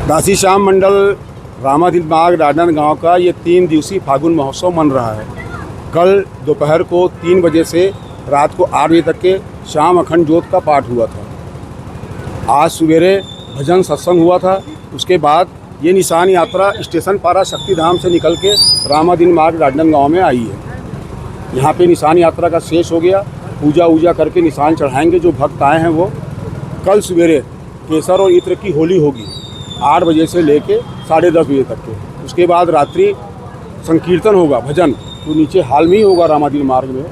दासी श्याम मंडल रामाधीन बाग राजनांदगांव का ये 3 दिवसीय फागुन महोत्सव मन रहा है। कल दोपहर को 3 बजे से रात को 8 बजे तक के शाम अखंड ज्योत का पाठ हुआ था। आज सवेरे भजन सत्संग हुआ था। उसके बाद ये निशान यात्रा स्टेशन पारा शक्तिधाम से निकल के रामाधीन मार्ग राजनांदगांव में आई है। यहाँ पे निशान यात्रा का शेष हो गया। पूजा वूजा करके निशान चढ़ाएंगे। जो भक्त आए हैं वो कल सवेरे केसर और इत्र की होली होगी 8 बजे से लेके 10:30 बजे तक के। उसके बाद रात्रि संकीर्तन होगा भजन, तो नीचे हाल में ही होगा रामाधीन मार्ग में,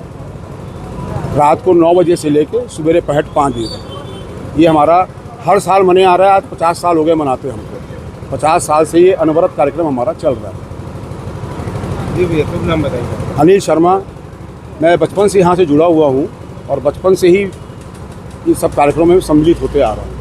रात को 9 बजे से लेके सवेरे पहट 5 बजे तक। ये हमारा हर साल मने आ रहा है। आज 50 साल हो गए मनाते हमको। 50 साल से ये अनवरत कार्यक्रम हमारा चल रहा है। जी भैया, शुभ नाम बताइए। अनिल शर्मा। मैं बचपन से यहाँ से जुड़ा हुआ हूँ और बचपन से ही इन सब कार्यक्रमों में सम्मिलित होते आ रहा हूँ।